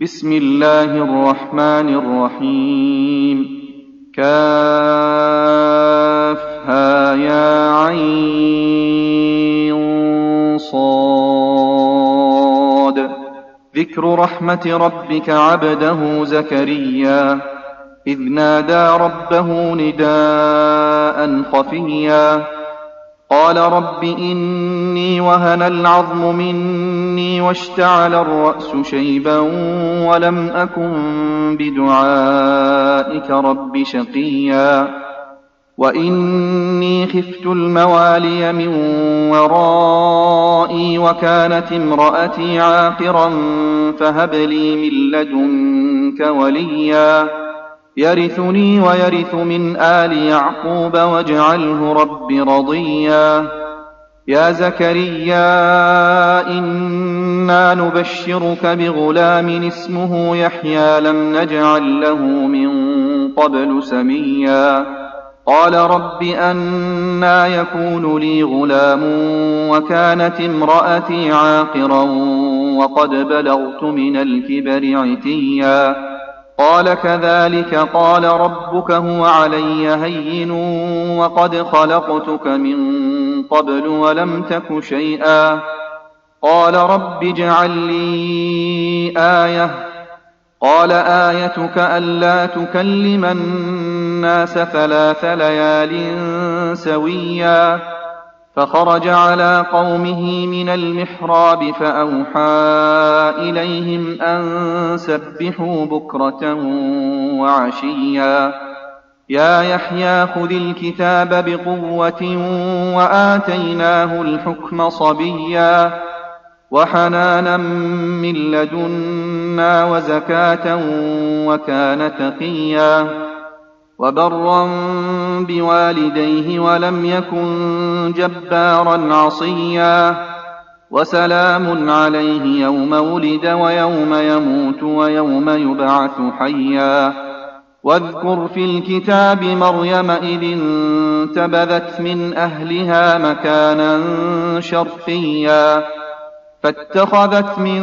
بسم الله الرحمن الرحيم. كافها يا عين صاد. ذكر رحمة ربك عبده زكريا إذ نادى ربه نداء خفيا قال رب إني وهن العظم مني واشتعل الرأس شيبا ولم أكن بدعائك رب شقيا وإني خفت الموالي من ورائي وكانت امرأتي عاقرا فهب لي من لدنك وليا يرثني ويرث من آل يعقوب واجعله رب رضيا. يا زكريا إنا نبشرك بغلام اسمه يحيى لم نجعل له من قبل سميا قال رب أنى يكون لي غلام وكانت امرأتي عاقرا وقد بلغت من الكبر عتيا قال كذلك قال ربك هو علي هين وقد خلقتك من قبل ولم تك شيئا قال رب اجعل لي آية قال آيتك ألا تكلم الناس 3 ليال سويا فخرج على قومه من المحراب فأوحى إليهم أن سبحوا بكرة وعشيا يا يحيى خذ الكتاب بقوة وآتيناه الحكم صبيا وحنانا من لدنا وزكاة وكان تقيا وبرا بوالديه ولم يكن جبارا عصيا وسلام عليه يوم ولد ويوم يموت ويوم يبعث حيا واذكر في الكتاب مريم إذ انتبذت من أهلها مكانا شرقيا فاتخذت من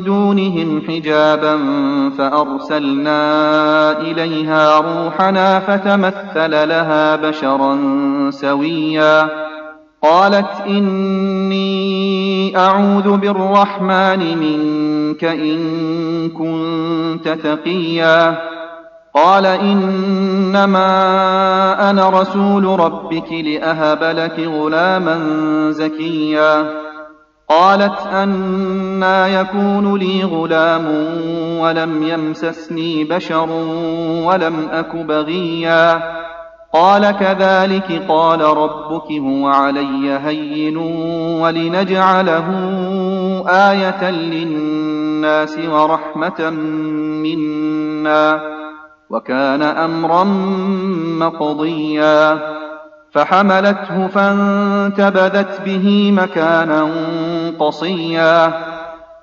دونهم حجابا فأرسلنا إليها روحنا فتمثل لها بشرا سويا قالت إني أعوذ بالرحمن منك إن كنت تقيا قال إنما أنا رسول ربك لأهب لك غلاما زكيا قالت أنى يكون لي غلام ولم يمسسني بشر ولم أك بغيا قال كذلك قال ربك هو علي هين ولنجعله آية للناس ورحمة منا وكان أمرا مقضيا فحملته فانتبذت به مكانا قصيا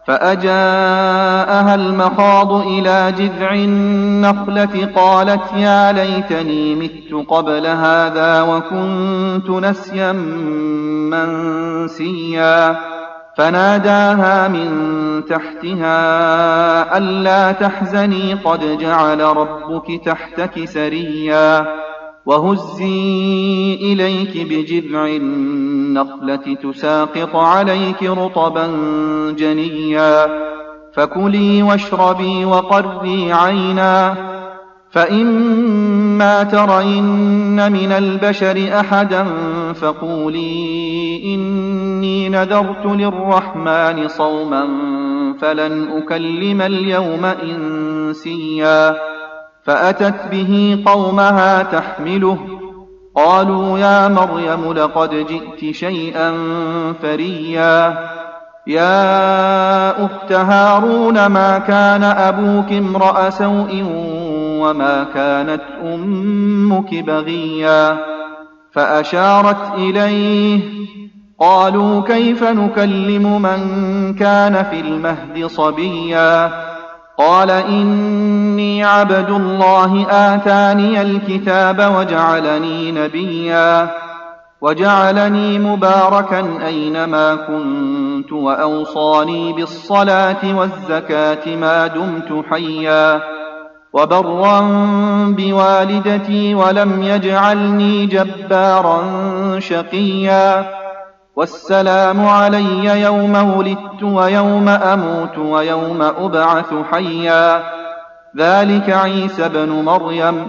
فأجاءها المخاض إلى جذع النخلة قالت يا ليتني مت قبل هذا وكنت نسيا منسيا فناداها من تحتها ألا تحزني قد جعل ربك تحتك سريا وهزي إليك بجذع النخلة تساقط عليك رطبا جنيا فكلي واشربي وقري عينا فإما ترين من البشر أحدا فقولي إني نذرت للرحمن صوما فلن أكلم اليوم إنسيا فأتت به قومها تحمله قالوا يا مريم لقد جئت شيئا فريا يا أخت هارون ما كان أبوك امرأ سوء وما كانت أمك بغيا فأشارت إليه قالوا كيف نكلم من كان في المهد صبيا قال إني عبد الله آتاني الكتاب وجعلني نبيا وجعلني مباركا أينما كنت وأوصاني بالصلاة والزكاة ما دمت حيا وبرا بوالدتي ولم يجعلني جبارا شقيا والسلام علي يوم ولدت ويوم أموت ويوم أبعث حيا ذلك عيسى بن مريم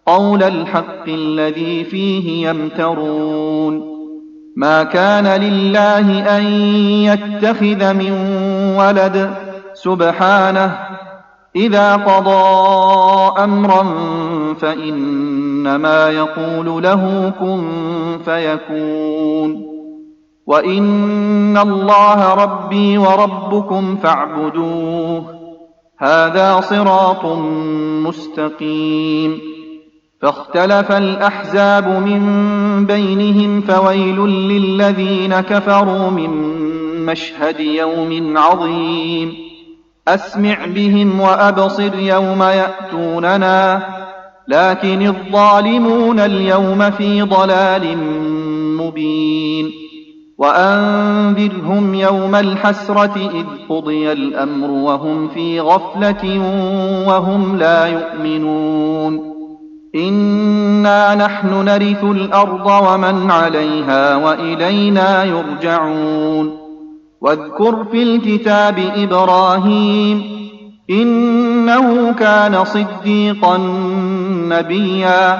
قول الحق الذي فيه يمترون ما كان لله أن يتخذ من ولد سبحانه إذا قضى أمرا فإنما يقول له كن فيكون وإن الله ربي وربكم فاعبدوه هذا صراط مستقيم فاختلف الأحزاب من بينهم فويل للذين كفروا من مشهد يوم عظيم أسمع بهم وأبصر يوم يأتوننا لكن الظالمون اليوم في ضلال مبين وأنذرهم يوم الحسرة إذ قضي الأمر وهم في غفلة وهم لا يؤمنون إنا نحن نرث الأرض ومن عليها وإلينا يرجعون واذكر في الكتاب إبراهيم إنه كان صديقا نبيا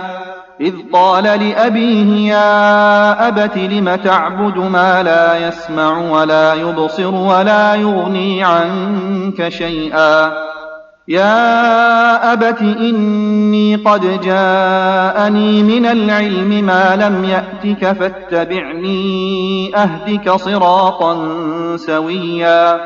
إذ قال لأبيه يا أبت لم تعبد ما لا يسمع ولا يبصر ولا يغني عنك شيئا يا أبت إني قد جاءني من العلم ما لم يأتك فاتبعني أهدك صراطا سويا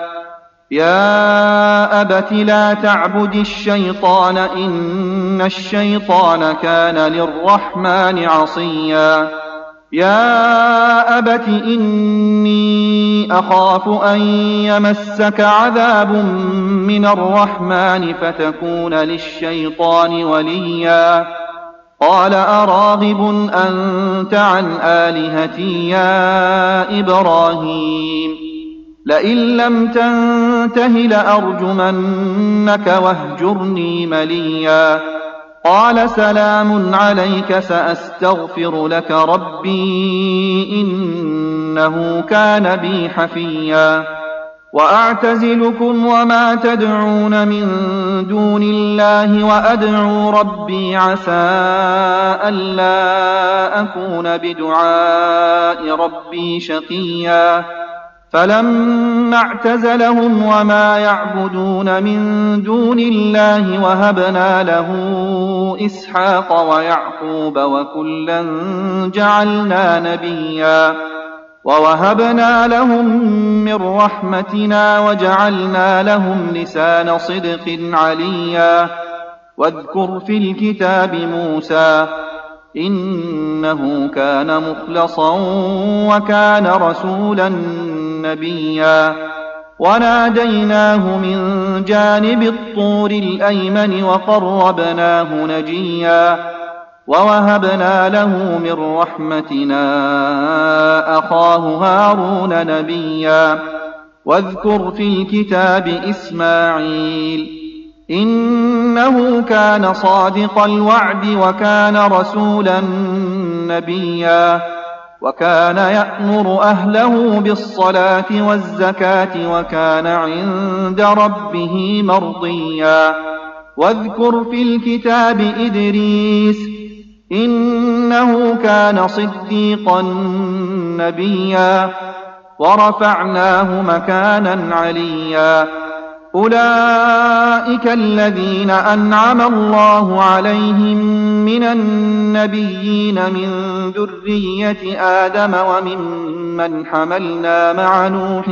يا أبت لا تعبد الشيطان إن الشيطان كان للرحمن عصيا يا أبت إني أخاف أن يمسك عذاب من الرحمن فتكون للشيطان وليا قال أراغب أنت عن آلهتي يا إبراهيم لئن لم تنته لأرجمنك واهجرني مليا قال سلام عليك سأستغفر لك ربي إنه كان بي حفيا وأعتزلكم وما تدعون من دون الله وأدعو ربي عسى ألا أكون بدعاء ربي شقيا فلما اعتزلهم وما يعبدون من دون الله وهبنا له إسحاق ويعقوب وكلا جعلنا نبيا ووهبنا لهم من رحمتنا وجعلنا لهم لسان صدق عليا واذكر في الكتاب موسى إنه كان مخلصا وكان رسولا نبيا وناديناه من جانب الطور الأيمن وقربناه نجيا ووهبنا له من رحمتنا أخاه هارون نبيا واذكر في الكتاب إسماعيل إنه كان صادق الوعد وكان رسولا نبيا وكان يأمر أهله بالصلاة والزكاة وكان عند ربه مرضيا واذكر في الكتاب إدريس إنه كان صديقا نبيا ورفعناه مكانا عليا أولئك الذين أنعم الله عليهم من النبيين من ذرية آدم وممن حملنا مع نوح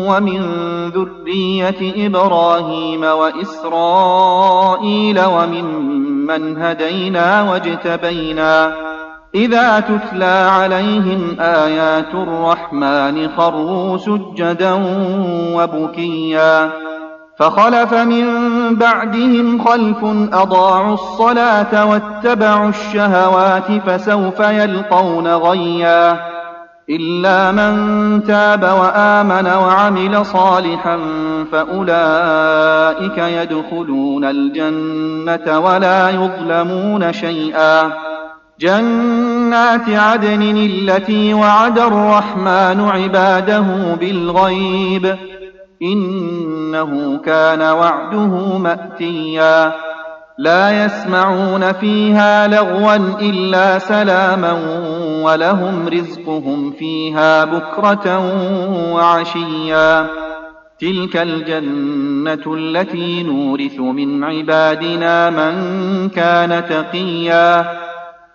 ومن ذرية إبراهيم وإسرائيل وممن هدينا واجتبينا إذا تتلى عليهم آيات الرحمن خروا سجدا وبكيا فخلف من بعدهم خلف أضاعوا الصلاة واتبعوا الشهوات فسوف يلقون غيا إلا من تاب وآمن وعمل صالحا فأولئك يدخلون الجنة ولا يظلمون شيئا جنات عدن التي وعد الرحمن عباده بالغيب إنه كان وعده مأتيا لا يسمعون فيها لغوا إلا سلاما ولهم رزقهم فيها بكرة وعشيا تلك الجنة التي نورث من عبادنا من كان تقيا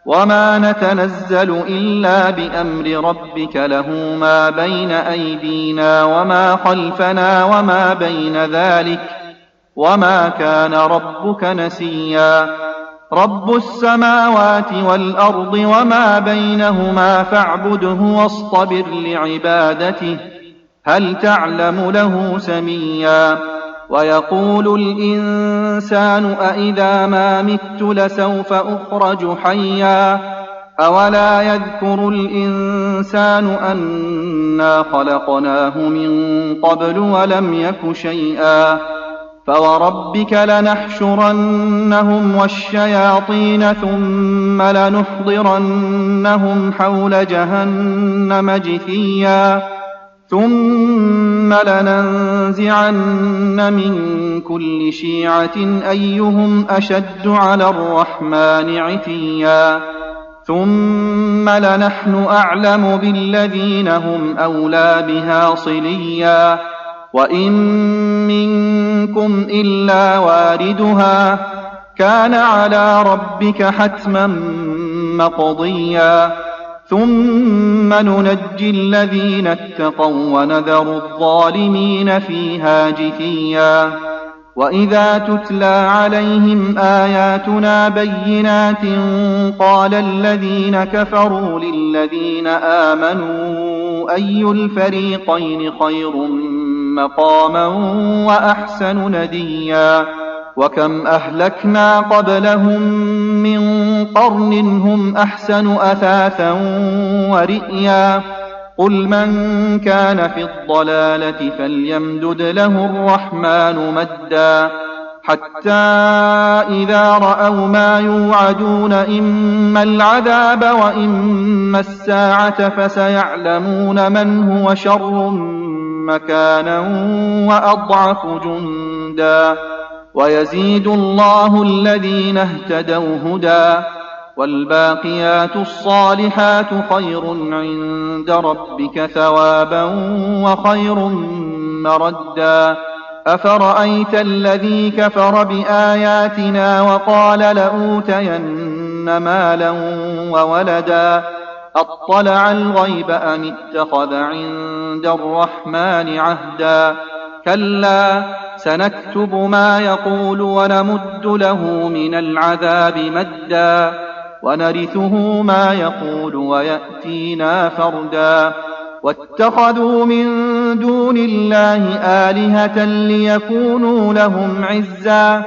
وما نتنزل إلا بأمر ربك له ما بين أيدينا وما خلفنا وما بين ذلك وما كان ربك نسيا رب السماوات والأرض وما بينهما فاعبده واصطبر لعبادته هل تعلم له سميا ويقول الإنسان أإذا ما مت لسوف أخرج حيا أولا يذكر الإنسان أنا خلقناه من قبل ولم يك شيئا فوربك لنحشرنهم والشياطين ثم لنحضرنهم حول جهنم جثيا ثم لننزعن من كل شيعة أيهم أشد على الرحمن عتيا ثم لنحن أعلم بالذين هم أولى بها صليا وإن منكم إلا واردها كان على ربك حتما مقضيا ثم ننجي الذين اتقوا ونذر الظالمين فيها جثيا وإذا تتلى عليهم آياتنا بينات قال الذين كفروا للذين آمنوا أي الفريقين خير مقاما وأحسن نديا وكم أهلكنا قبلهم من قرن هم أحسن أثاثا ورئيا قل من كان في الضلالة فليمدد له الرحمن مدا حتى إذا رأوا ما يوعدون إما العذاب وإما الساعة فسيعلمون من هو شر مكانا وأضعف جندا ويزيد الله الذين اهتدوا هدى والباقيات الصالحات خير عند ربك ثوابا وخير مردا أفرأيت الذي كفر بآياتنا وقال لأوتين مالا وولدا أطلع الغيب أم اتخذ عند الرحمن عهدا كلا سنكتب ما يقول ونمد له من العذاب مدا ونرثه ما يقول ويأتينا فردا واتخذوا من دون الله آلهة ليكونوا لهم عزا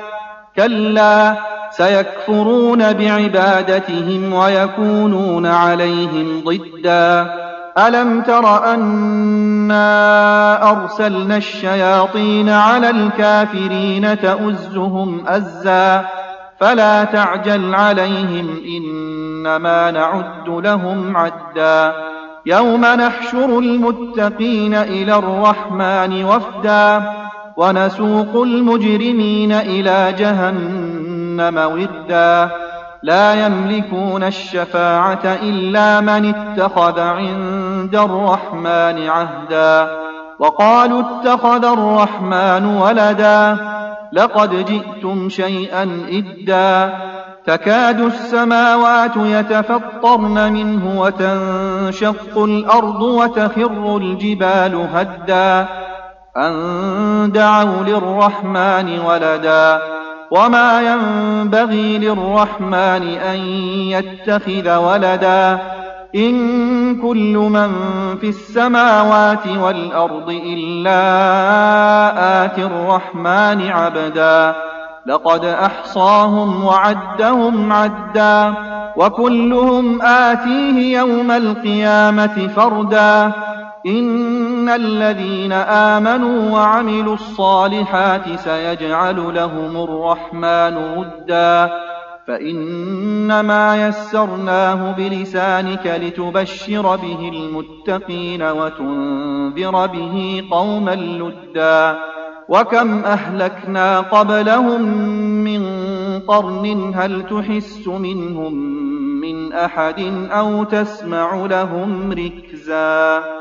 كلا سيكفرون بعبادتهم ويكونون عليهم ضدا ألم تر أنا أرسلنا الشياطين على الكافرين تؤزهم أزا فلا تعجل عليهم إنما نعد لهم عدا يوم نحشر المتقين إلى الرحمن وفدا ونسوق المجرمين إلى جهنم وردا لا يملكون الشفاعة إلا من اتخذ عند الرحمن عهدا وقالوا اتخذ الرحمن ولدا لقد جئتم شيئا إدا تكاد السماوات يتفطرن منه وتنشق الأرض وتخر الجبال هدا أن دعوا للرحمن ولدا وما ينبغي للرحمن أن يتخذ ولدا إن كل من في السماوات والأرض إلا آتي الرحمن عبدا لقد أحصاهم وعدهم عدا وكلهم آتيه يوم القيامة فردا إن الذين آمنوا وعملوا الصالحات سيجعل لهم الرحمن ودا فإنما يسرناه بلسانك لتبشر به المتقين وتنذر به قوما لدا وكم أهلكنا قبلهم من قرن هل تحس منهم من أحد أو تسمع لهم ركزا